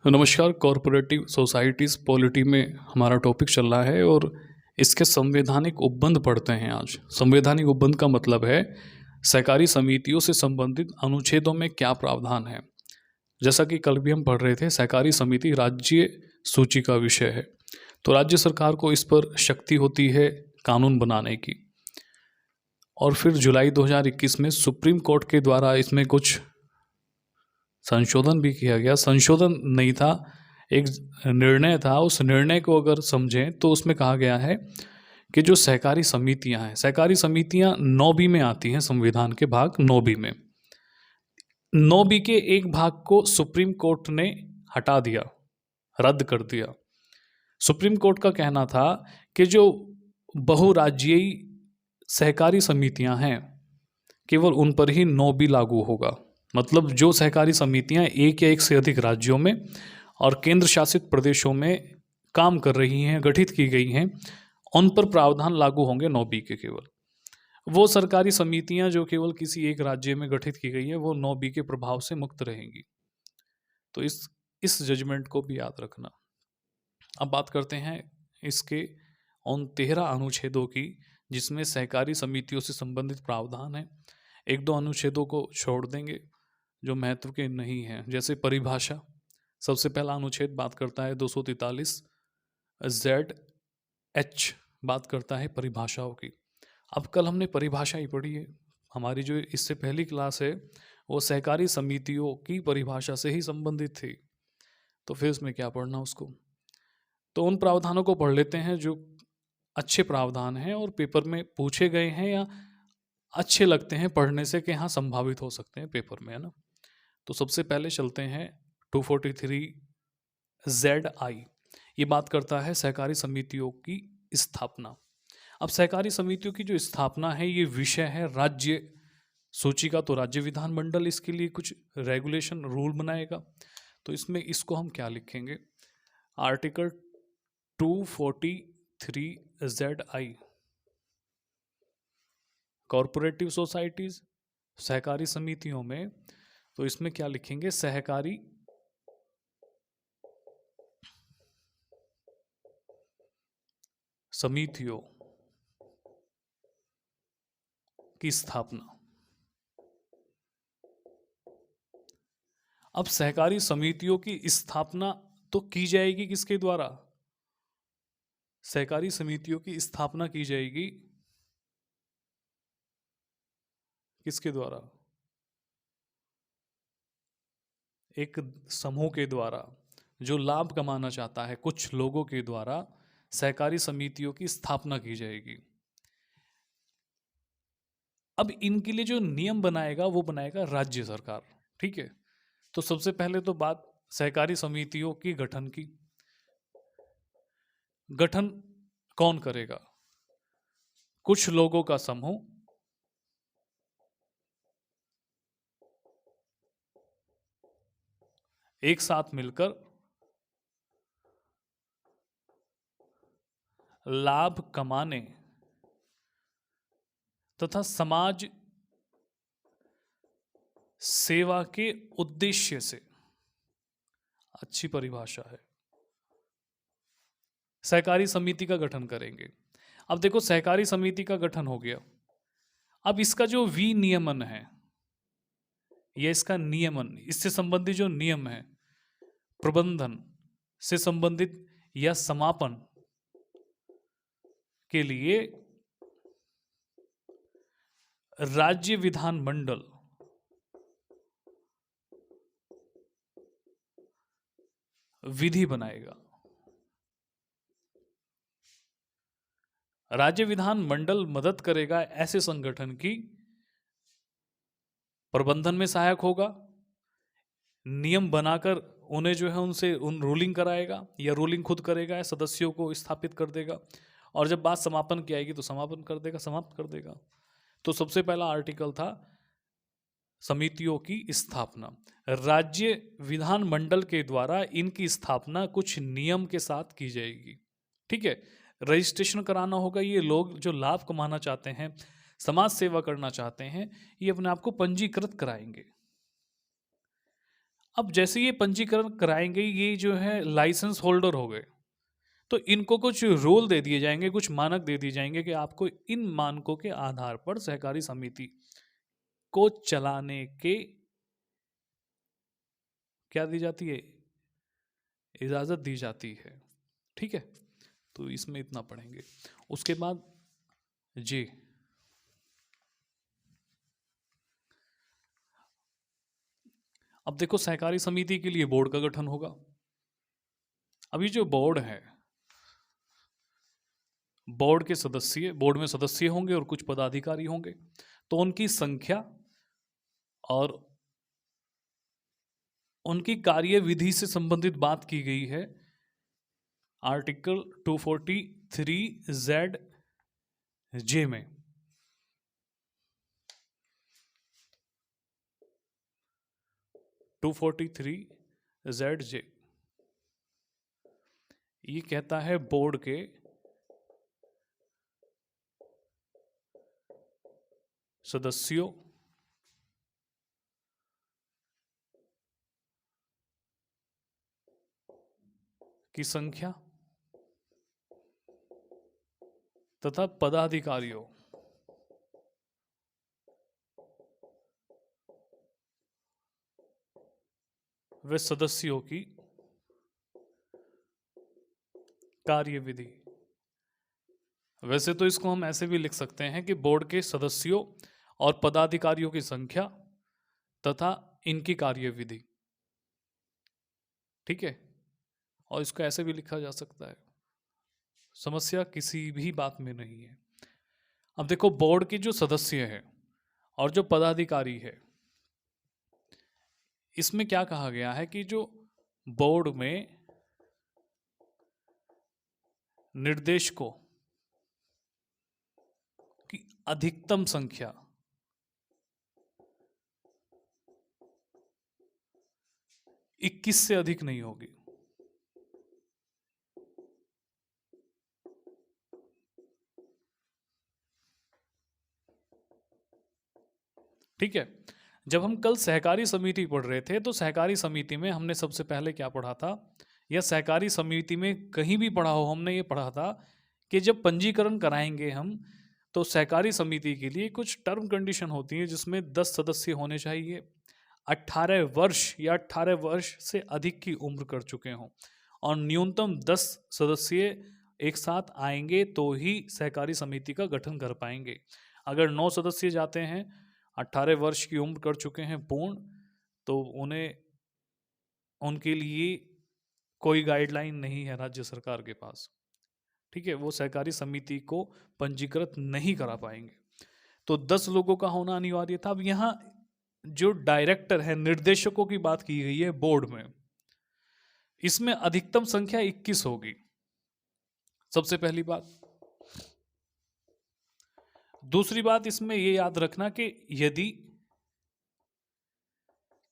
नमस्कार। Corporative societies polity में हमारा टॉपिक चल रहा है और इसके संवैधानिक उपबंध पढ़ते हैं आज। संवैधानिक उपबंध का मतलब है सहकारी समितियों से संबंधित अनुच्छेदों में क्या प्रावधान है। जैसा कि कल भी हम पढ़ रहे थे, सहकारी समिति राज्य सूची का विषय है, तो राज्य सरकार को इस पर शक्ति होती है कानून बनाने की। और फिर जुलाई 2021 में सुप्रीम कोर्ट के द्वारा इसमें कुछ संशोधन भी किया गया। संशोधन नहीं था, एक निर्णय था। उस निर्णय को अगर समझें तो उसमें कहा गया है कि जो सहकारी समितियां हैं, सहकारी समितियां 9B में आती हैं, संविधान के भाग 9B में। 9B के एक भाग को सुप्रीम कोर्ट ने हटा दिया, रद्द कर दिया। सुप्रीम कोर्ट का कहना था कि जो बहुराज्यीय सहकारी समितियां हैं केवल उन पर ही 9B लागू होगा। मतलब जो सहकारी समितियां एक या एक से अधिक राज्यों में और केंद्र शासित प्रदेशों में काम कर रही हैं, गठित की गई हैं, उन पर प्रावधान लागू होंगे 9B के। केवल वो सरकारी समितियां जो केवल किसी एक राज्य में गठित की गई है वो 9B के प्रभाव से मुक्त रहेंगी। तो इस जजमेंट को भी याद रखना। अब बात करते हैं इसके उन 13 अनुच्छेदों की जिसमें सहकारी समितियों से संबंधित प्रावधान है। एक दो अनुच्छेदों को छोड़ देंगे जो महत्व के नहीं हैं, जैसे परिभाषा। सबसे पहला अनुच्छेद बात करता है 243 ZH, बात करता है परिभाषाओं की। अब कल हमने परिभाषा ही पढ़ी है। हमारी जो इससे पहली क्लास है वो सहकारी समितियों की परिभाषा से ही संबंधित थी, तो फिर उसमें क्या पढ़ना उसको। तो उन प्रावधानों को पढ़ लेते हैं जो अच्छे प्रावधान हैं और पेपर में पूछे गए हैं या अच्छे लगते हैं पढ़ने से कि हाँ संभावित हो सकते हैं पेपर में, है ना। तो सबसे पहले चलते हैं 243 ZI। ये बात करता है सहकारी समितियों की स्थापना। अब सहकारी समितियों की जो स्थापना है ये विषय है राज्य सूची का, तो राज्य विधानमंडल इसके लिए कुछ रेगुलेशन रूल बनाएगा। तो इसमें इसको हम क्या लिखेंगे, आर्टिकल 243 ZI, कॉरपोरेटिव सोसाइटीज, सहकारी समितियों में। तो इसमें क्या लिखेंगे, सहकारी समितियों की स्थापना। अब सहकारी समितियों की स्थापना तो की जाएगी किसके द्वारा, सहकारी समितियों की स्थापना की जाएगी किसके द्वारा, एक समूह के द्वारा जो लाभ कमाना चाहता है, कुछ लोगों के द्वारा सहकारी समितियों की स्थापना की जाएगी। अब इनके लिए जो नियम बनाएगा वो बनाएगा राज्य सरकार, ठीक है। तो सबसे पहले तो बात सहकारी समितियों की गठन की। गठन कौन करेगा, कुछ लोगों का समूह एक साथ मिलकर लाभ कमाने तथा समाज सेवा के उद्देश्य से, अच्छी परिभाषा है, सहकारी समिति का गठन करेंगे। अब देखो सहकारी समिति का गठन हो गया, अब इसका जो विनियमन है, यह इसका नियमन, इससे संबंधित जो नियम है, प्रबंधन से संबंधित या समापन के लिए राज्य विधानमंडल विधि बनाएगा। राज्य विधानमंडल मदद करेगा ऐसे संगठन की, प्रबंधन में सहायक होगा, नियम बनाकर उन्हें जो है उनसे रूलिंग कराएगा या रूलिंग खुद करेगा या सदस्यों को स्थापित कर देगा, और जब बात समापन की आएगी तो समापन कर देगा, समाप्त कर देगा। तो सबसे पहला आर्टिकल था समितियों की स्थापना। राज्य विधानमंडल के द्वारा इनकी स्थापना कुछ नियम के साथ की जाएगी, ठीक है। रजिस्ट्रेशन कराना होगा, ये लोग जो लाभ कमाना चाहते हैं, समाज सेवा करना चाहते हैं, ये अपने आप को पंजीकृत कराएंगे। अब जैसे ये पंजीकरण कराएंगे, ये जो है लाइसेंस होल्डर हो गए, तो इनको कुछ रूल दे दिए जाएंगे, कुछ मानक दे दिए जाएंगे कि आपको इन मानकों के आधार पर सहकारी समिति को चलाने के क्या दी जाती है, इजाज़त दी जाती है। ठीक है, तो इसमें इतना पढ़ेंगे। उसके बाद जी, अब देखो सहकारी समिति के लिए बोर्ड का गठन होगा। अभी जो बोर्ड है, बोर्ड में सदस्य होंगे और कुछ पदाधिकारी होंगे, तो उनकी संख्या और उनकी कार्यविधि से संबंधित बात की गई है आर्टिकल 243 जे में। टू 243 ये कहता है बोर्ड के सदस्यों की संख्या तथा पदाधिकारियों व सदस्यों की कार्यविधि। वैसे तो इसको हम ऐसे भी लिख सकते हैं कि बोर्ड के सदस्यों और पदाधिकारियों की संख्या तथा इनकी कार्यविधि। ठीक है, और इसको ऐसे भी लिखा जा सकता है, समस्या किसी भी बात में नहीं है। अब देखो, बोर्ड के जो सदस्य है और जो पदाधिकारी है, इसमें क्या कहा गया है कि जो बोर्ड में निर्देशकों की अधिकतम संख्या 21 से अधिक नहीं होगी। ठीक है, जब हम कल सहकारी समिति पढ़ रहे थे, तो सहकारी समिति में हमने सबसे पहले क्या पढ़ा था, या सहकारी समिति में कहीं भी पढ़ा हो, हमने ये पढ़ा था कि जब पंजीकरण कराएंगे हम, तो सहकारी समिति के लिए कुछ टर्म कंडीशन होती है, जिसमें 10 सदस्य होने चाहिए, 18 वर्ष या 18 वर्ष से अधिक की उम्र कर चुके हों, और न्यूनतम 10 सदस्य एक साथ आएंगे तो ही सहकारी समिति का गठन कर पाएंगे। अगर 9 सदस्य जाते हैं, 18 वर्ष की उम्र कर चुके हैं पूर्ण, तो उन्हें, उनके लिए कोई गाइडलाइन नहीं है राज्य सरकार के पास। ठीक है, वो सहकारी समिति को पंजीकृत नहीं करा पाएंगे, तो 10 लोगों का होना अनिवार्य था। अब यहाँ जो डायरेक्टर है, निर्देशकों की बात की गई है बोर्ड में, इसमें अधिकतम संख्या 21 होगी, सबसे पहली बात। दूसरी बात इसमें ये याद रखना कि यदि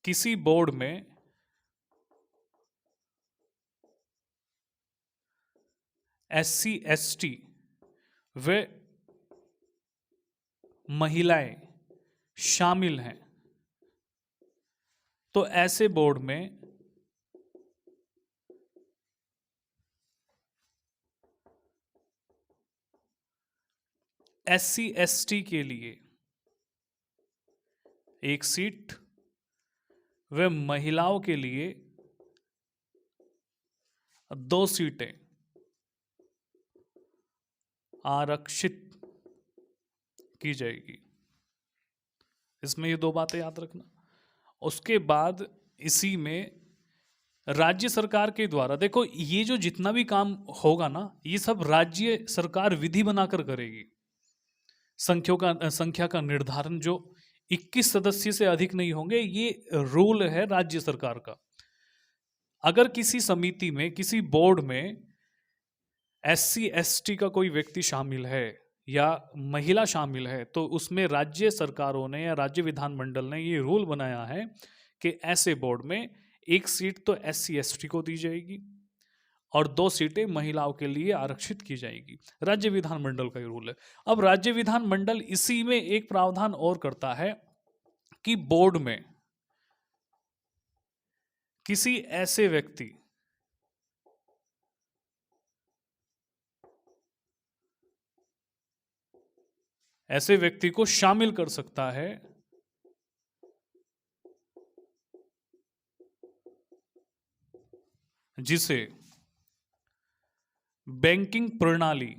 किसी बोर्ड में SC ST व महिलाएं शामिल हैं, तो ऐसे बोर्ड में SC ST के लिए 1 सीट व महिलाओं के लिए 2 सीटें आरक्षित की जाएगी। इसमें ये 2 बातें याद रखना। उसके बाद इसी में राज्य सरकार के द्वारा, देखो ये जो जितना भी काम होगा ना, ये सब राज्य सरकार विधि बनाकर करेगी। संख्या का निर्धारण जो 21 सदस्य से अधिक नहीं होंगे, ये रूल है राज्य सरकार का। अगर किसी समिति में, किसी बोर्ड में SC ST का कोई व्यक्ति शामिल है या महिला शामिल है, तो उसमें राज्य सरकारों ने या राज्य विधानमंडल ने ये रूल बनाया है कि ऐसे बोर्ड में 1 सीट तो SC ST को दी जाएगी और 2 सीटें महिलाओं के लिए आरक्षित की जाएगी। राज्य विधानमंडल का ये रूल है। अब राज्य विधानमंडल इसी में एक प्रावधान और करता है कि बोर्ड में किसी ऐसे व्यक्ति को शामिल कर सकता है जिसे बैंकिंग प्रणाली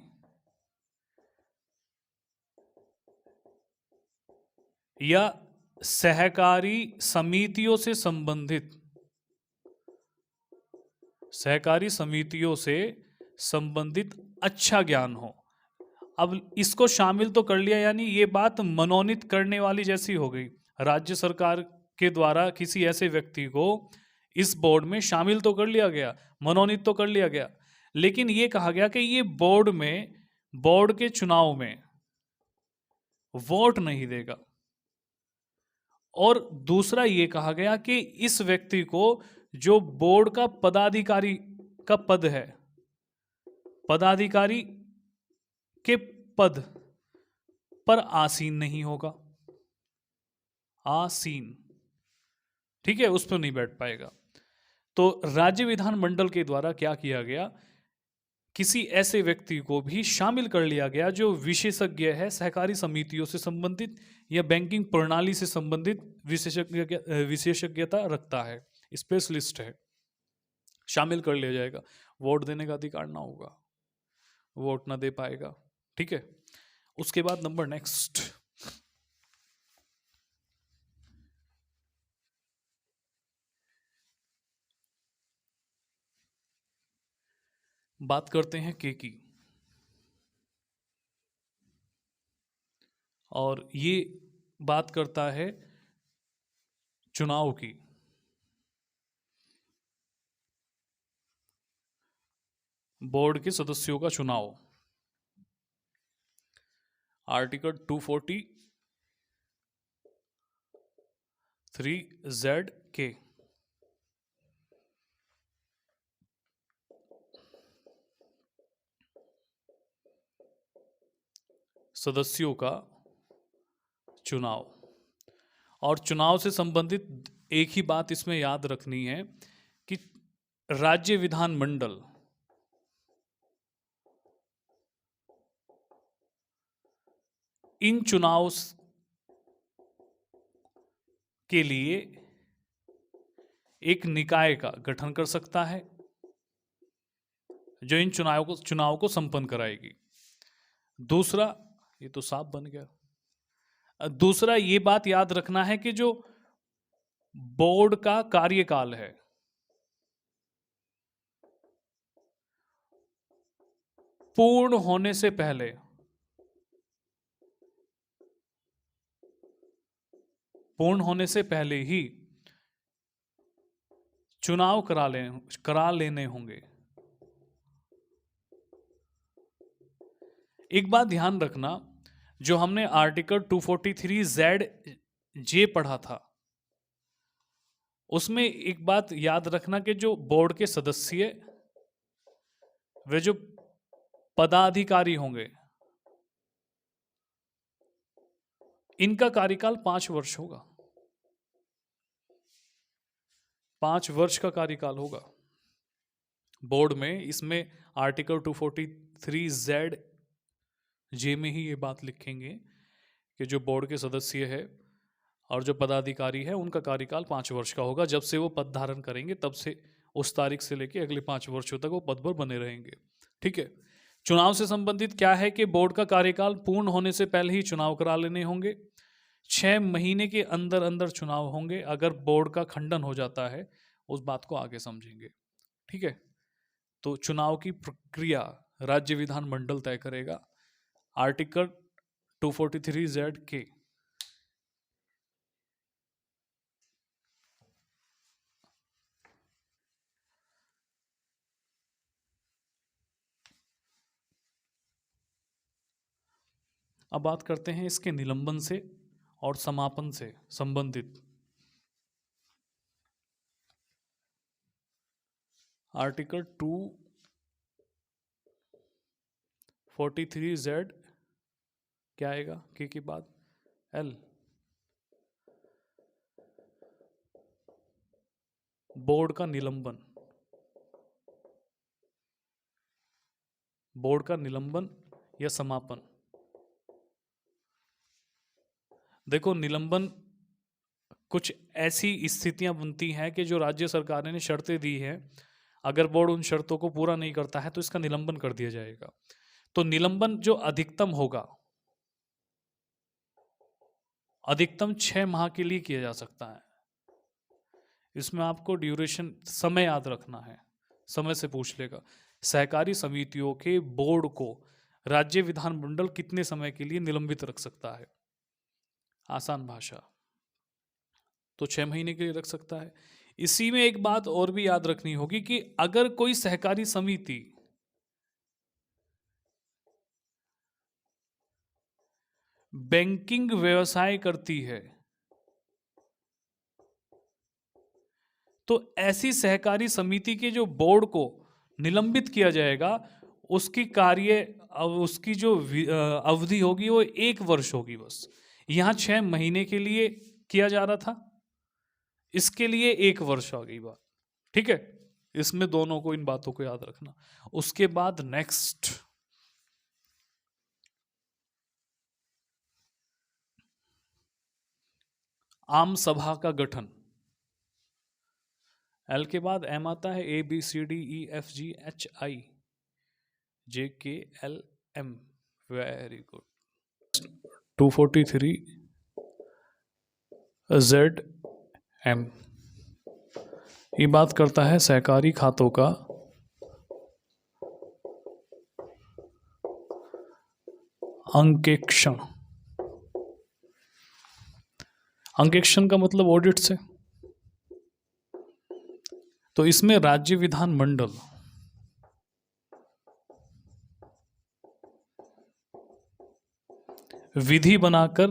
या सहकारी समितियों से संबंधित अच्छा ज्ञान हो। अब इसको शामिल तो कर लिया, यानी ये बात मनोनीत करने वाली जैसी हो गई। राज्य सरकार के द्वारा किसी ऐसे व्यक्ति को इस बोर्ड में शामिल तो कर लिया गया, मनोनीत तो कर लिया गया, लेकिन ये कहा गया कि ये बोर्ड के चुनाव में वोट नहीं देगा। और दूसरा ये कहा गया कि इस व्यक्ति को जो बोर्ड का पदाधिकारी का पद है, पदाधिकारी के पद पर आसीन नहीं होगा, आसीन, ठीक है, उस पर नहीं बैठ पाएगा। तो राज्य विधानमंडल के द्वारा क्या किया गया, किसी ऐसे व्यक्ति को भी शामिल कर लिया गया जो विशेषज्ञ है, सहकारी समितियों से संबंधित या बैंकिंग प्रणाली से संबंधित विशेषज्ञता रखता है, स्पेशलिस्ट है, शामिल कर लिया जाएगा। वोट देने का अधिकार ना होगा, वोट ना दे पाएगा, ठीक है। उसके बाद नंबर नेक्स्ट, बात करते हैं के की। और ये बात करता है चुनाव की। बोर्ड के सदस्यों का चुनाव, आर्टिकल 243Z के सदस्यों का चुनाव। और चुनाव से संबंधित एक ही बात इसमें याद रखनी है कि राज्य विधानमंडल इन चुनाव के लिए एक निकाय का गठन कर सकता है जो इन चुनाव को संपन्न कराएगी। दूसरा, ये तो साफ बन गया। दूसरा ये बात याद रखना है कि जो बोर्ड का कार्यकाल है, पूर्ण होने से पहले ही चुनाव करा लेने होंगे। एक बात ध्यान रखना, जो हमने आर्टिकल 243Z पढ़ा था, उसमें एक बात याद रखना कि जो बोर्ड के सदस्य, वे जो पदाधिकारी होंगे, इनका कार्यकाल 5 वर्ष होगा, 5 वर्ष का कार्यकाल होगा बोर्ड में। इसमें आर्टिकल 243Z में ही ये बात लिखेंगे कि जो बोर्ड के सदस्य है और जो पदाधिकारी है उनका कार्यकाल 5 वर्ष का होगा। जब से वो पद धारण करेंगे तब से उस तारीख से लेके अगले 5 वर्षों तक वो पद पर बने रहेंगे, ठीक है। चुनाव से संबंधित क्या है कि बोर्ड का कार्यकाल पूर्ण होने से पहले ही चुनाव करा लेने होंगे, 6 महीने के अंदर अंदर चुनाव होंगे। अगर बोर्ड का खंडन हो जाता है, उस बात को आगे समझेंगे, ठीक है। तो चुनाव की प्रक्रिया राज्य विधानमंडल तय करेगा। आर्टिकल 243Z के अब बात करते हैं इसके निलंबन से और समापन से संबंधित। आर्टिकल 243Z क्या आएगा के बाद? एल। बोर्ड का निलंबन, बोर्ड का निलंबन या समापन। देखो, निलंबन कुछ ऐसी स्थितियां बनती हैं कि जो राज्य सरकार ने शर्तें दी हैं, अगर बोर्ड उन शर्तों को पूरा नहीं करता है तो इसका निलंबन कर दिया जाएगा। तो निलंबन जो अधिकतम होगा, अधिकतम 6 माह के लिए किया जा सकता है। इसमें आपको ड्यूरेशन, समय याद रखना है, समय से पूछ लेगा। सहकारी समितियों के बोर्ड को राज्य विधानमंडल कितने समय के लिए निलंबित रख सकता है? आसान भाषा, तो 6 महीने के लिए रख सकता है। इसी में एक बात और भी याद रखनी होगी कि अगर कोई सहकारी समिति बैंकिंग व्यवसाय करती है तो ऐसी सहकारी समिति के जो बोर्ड को निलंबित किया जाएगा, उसकी उसकी जो अवधि होगी वो 1 वर्ष होगी बस। यहां 6 महीने के लिए किया जा रहा था, इसके लिए 1 वर्ष आ गई बात। ठीक है, इसमें दोनों को, इन बातों को याद रखना। उसके बाद नेक्स्ट, आम सभा का गठन। एल के बाद एम आता है, ABCDEFGHI JKLM। Very good. 243 ZM, ये बात करता है सहकारी खातों का अंकेक्षण। अंकेक्षण का मतलब ऑडिट से। तो इसमें राज्य विधानमंडल विधि बनाकर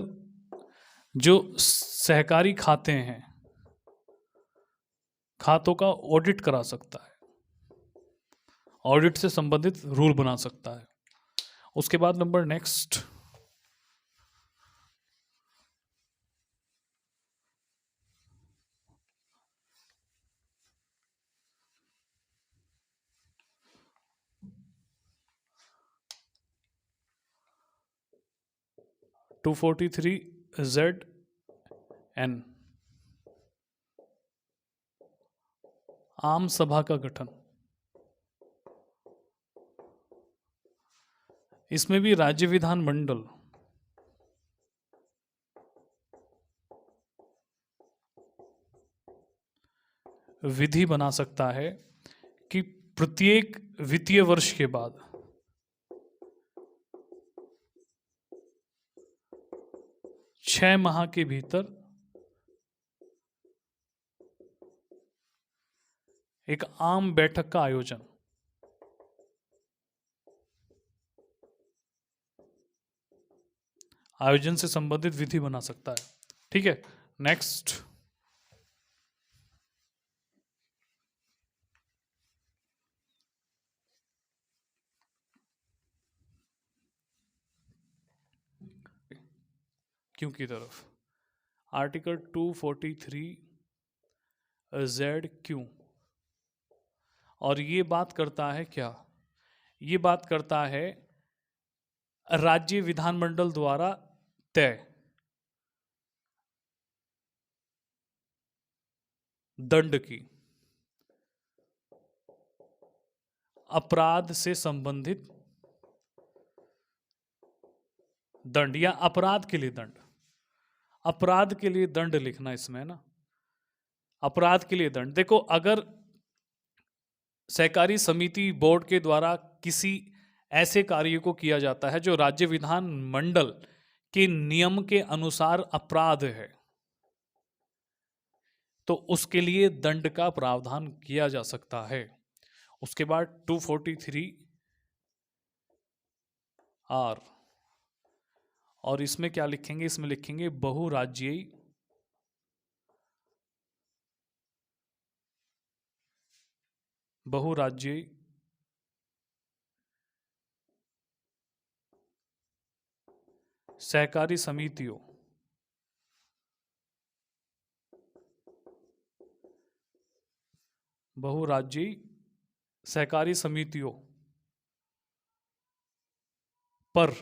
जो सहकारी खाते हैं, खातों का ऑडिट करा सकता है, ऑडिट से संबंधित रूल बना सकता है। उसके बाद नंबर नेक्स्ट, ZN, आम सभा का गठन। इसमें भी राज्य विधानमंडल विधि बना सकता है कि प्रत्येक वित्तीय वर्ष के बाद 6 माह के भीतर एक आम बैठक का आयोजन। आयोजन से संबंधित विधि बना सकता है। ठीक है, नेक्स्ट, क्यों की तरफ, आर्टिकल 243 ZQ। और ये बात करता है क्या? ये बात करता है राज्य विधानमंडल द्वारा तय दंड की, अपराध से संबंधित दंड या अपराध के लिए दंड। अपराध के लिए दंड लिखना इसमें ना, अपराध के लिए दंड। देखो, अगर सहकारी समिति बोर्ड के द्वारा किसी ऐसे कार्य को किया जाता है जो राज्य विधान मंडल के नियम के अनुसार अपराध है, तो उसके लिए दंड का प्रावधान किया जा सकता है। उसके बाद 243 R, और इसमें क्या लिखेंगे? इसमें लिखेंगे बहुराज्यीय बहुराज्यीय सहकारी समितियों बहुराज्यीय सहकारी समितियों पर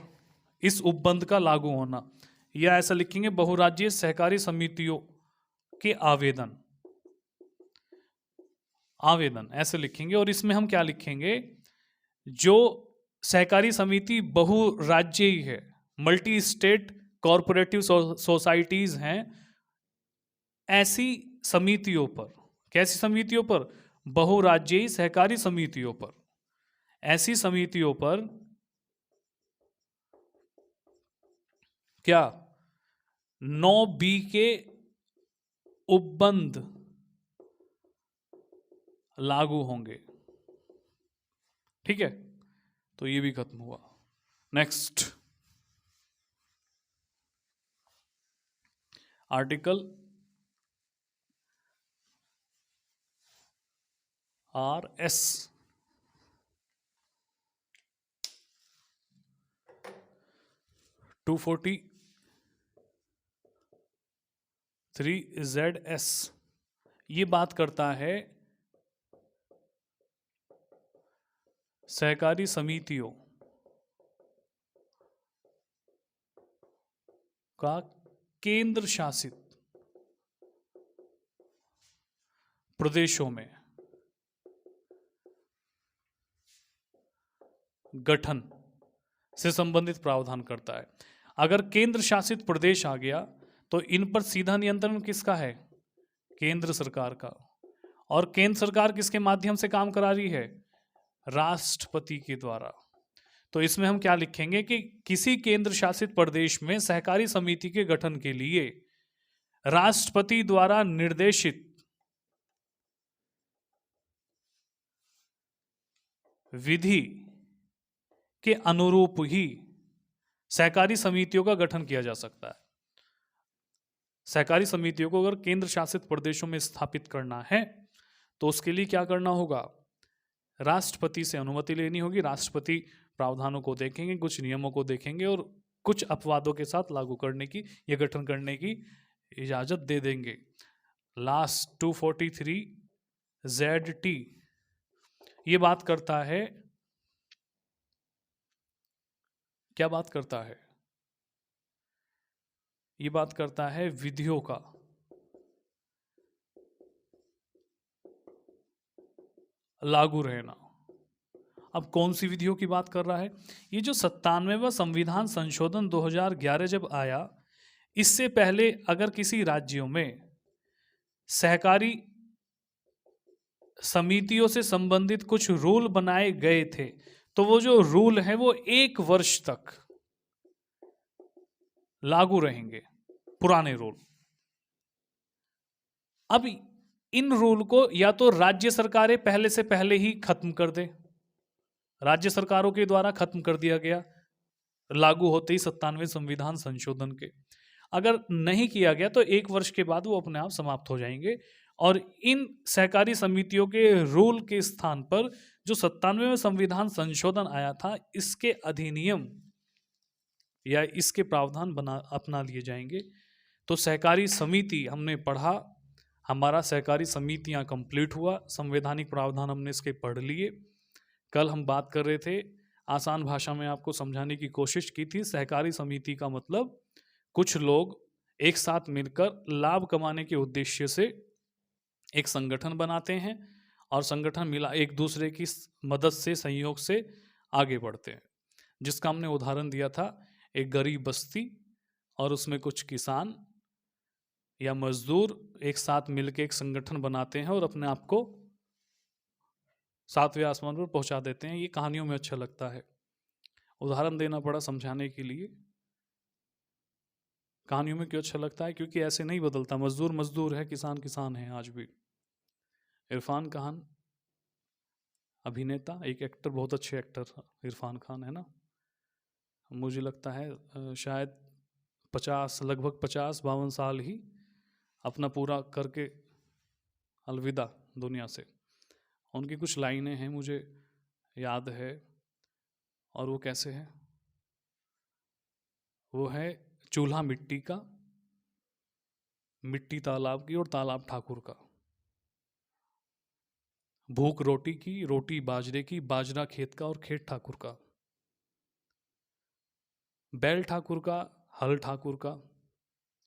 इस उपबंध का लागू होना, या ऐसा लिखेंगे बहुराज्यीय सहकारी समितियों के आवेदन, आवेदन ऐसे लिखेंगे। और इसमें हम क्या लिखेंगे, जो सहकारी समिति बहुराज्यीय है, मल्टी स्टेट कॉरपोरेटिव सोसाइटीज हैं, ऐसी समितियों पर, कैसी समितियों पर, बहुराज्यीय सहकारी समितियों पर, ऐसी समितियों पर क्या 9B के उपबंध लागू होंगे। ठीक है, तो ये भी खत्म हुआ। नेक्स्ट, आर्टिकल RS 243ZS ये बात करता है सहकारी समितियों का केंद्र शासित प्रदेशों में गठन से संबंधित प्रावधान करता है। अगर केंद्र शासित प्रदेश आ गया तो इन पर सीधा नियंत्रण किसका है, केंद्र सरकार का। और केंद्र सरकार किसके माध्यम से काम करा रही है, राष्ट्रपति के द्वारा। तो इसमें हम क्या लिखेंगे कि किसी केंद्र शासित प्रदेश में सहकारी समिति के गठन के लिए राष्ट्रपति द्वारा निर्देशित विधि के अनुरूप ही सहकारी समितियों का गठन किया जा सकता है। सहकारी समितियों को अगर केंद्र शासित प्रदेशों में स्थापित करना है तो उसके लिए क्या करना होगा, राष्ट्रपति से अनुमति लेनी होगी। राष्ट्रपति प्रावधानों को देखेंगे, कुछ नियमों को देखेंगे और कुछ अपवादों के साथ लागू करने की या गठन करने की इजाजत दे देंगे। लास्ट 243ZT ये बात करता है, क्या बात करता है, ये बात करता है विधियों का लागू रहना। अब कौन सी विधियों की बात कर रहा है, ये जो 97वां संविधान संशोधन 2011 जब आया, इससे पहले अगर किसी राज्यों में सहकारी समितियों से संबंधित कुछ रूल बनाए गए थे तो वो जो रूल है वो 1 वर्ष तक लागू रहेंगे, पुराने रूल। अब इन रूल को या तो राज्य सरकारें पहले से पहले ही खत्म कर दे, राज्य सरकारों के द्वारा खत्म कर दिया गया लागू होते ही 97वें संविधान संशोधन के। अगर नहीं किया गया तो 1 वर्ष के बाद वो अपने आप समाप्त हो जाएंगे और इन सहकारी समितियों के रूल के स्थान पर जो 97वें संविधान संशोधन आया था इसके अधिनियम या इसके प्रावधान अपना लिए जाएंगे। तो सहकारी समिति हमने पढ़ा, हमारा सहकारी समितियां कंप्लीट हुआ, संवैधानिक प्रावधान हमने इसके पढ़ लिए। कल हम बात कर रहे थे, आसान भाषा में आपको समझाने की कोशिश की थी, सहकारी समिति का मतलब कुछ लोग एक साथ मिलकर लाभ कमाने के उद्देश्य से एक संगठन बनाते हैं और संगठन मिला एक दूसरे की मदद से, सहयोग से आगे बढ़ते हैं। जिसका हमने उदाहरण दिया था एक गरीब बस्ती और उसमें कुछ किसान या मजदूर एक साथ मिलकर एक संगठन बनाते हैं और अपने आप को 7वें आसमान पर पहुंचा देते हैं। ये कहानियों में अच्छा लगता है, उदाहरण देना पड़ा समझाने के लिए। कहानियों में क्यों अच्छा लगता है, क्योंकि ऐसे नहीं बदलता, मजदूर मजदूर है, किसान किसान है आज भी। इरफान खान अभिनेता, एक एक्टर, बहुत अच्छे एक्टर इरफान खान है ना, मुझे लगता है शायद 50 लगभग 50-52 साल ही अपना पूरा करके अलविदा दुनिया से। उनकी कुछ लाइनें हैं मुझे याद है और वो कैसे है, वो है चूल्हा मिट्टी का, मिट्टी तालाब की और तालाब ठाकुर का। भूख रोटी की, रोटी बाजरे की, बाजरा खेत का और खेत ठाकुर का। बैल ठाकुर का, हल ठाकुर का,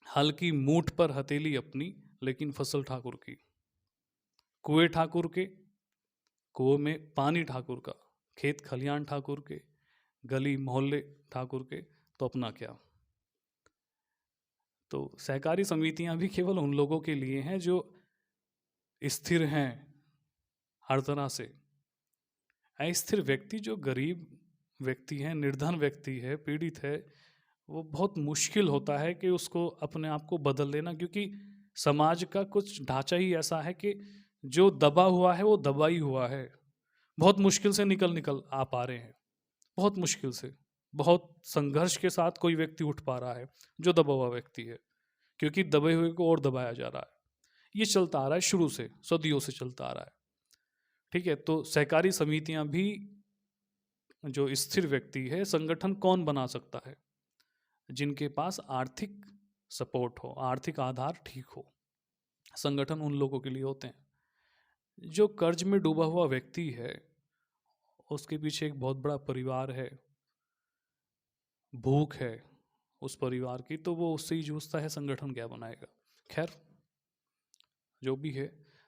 हल की मूठ पर हथेली अपनी, लेकिन फसल ठाकुर की। कुएं ठाकुर के, कुएं में पानी ठाकुर का। खेत खलियान ठाकुर के, गली मोहल्ले ठाकुर के, तो अपना क्या। तो सहकारी समितियां भी केवल उन लोगों के लिए हैं जो स्थिर हैं हर तरह से। अस्थिर व्यक्ति, जो गरीब व्यक्ति है, निर्धन व्यक्ति है, पीड़ित है, वो बहुत मुश्किल होता है कि उसको अपने आप को बदल लेना, क्योंकि समाज का कुछ ढांचा ही ऐसा है कि जो दबा हुआ है वो दबा ही हुआ है। बहुत मुश्किल से निकल निकल आ पा रहे हैं, बहुत मुश्किल से, बहुत संघर्ष के साथ कोई व्यक्ति उठ पा रहा है जो दबा हुआ व्यक्ति है, क्योंकि दबे हुए को और दबाया जा रहा है। ये चलता आ रहा है, शुरू से सदियों से चलता आ रहा है। ठीक है, तो सहकारी समितियां भी, जो स्थिर व्यक्ति है, संगठन कौन बना सकता है? जिनके पास आर्थिक सपोर्ट हो, आर्थिक आधार ठीक हो। संगठन उन लोगों के लिए होते हैं। जो कर्ज में डूबा हुआ व्यक्ति है, उसके पीछे एक बहुत बड़ा परिवार है, भूख है उस परिवार की, तो वो उससे ही जूझता है, संगठन क्या बनाएगा। खैर, जो भी है,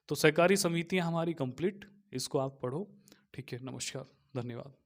तो सहकारी समितियां हमारी कंप्लीट, इसको आप पढ़ो। ठीक है, नमस्कार, धन्यवाद।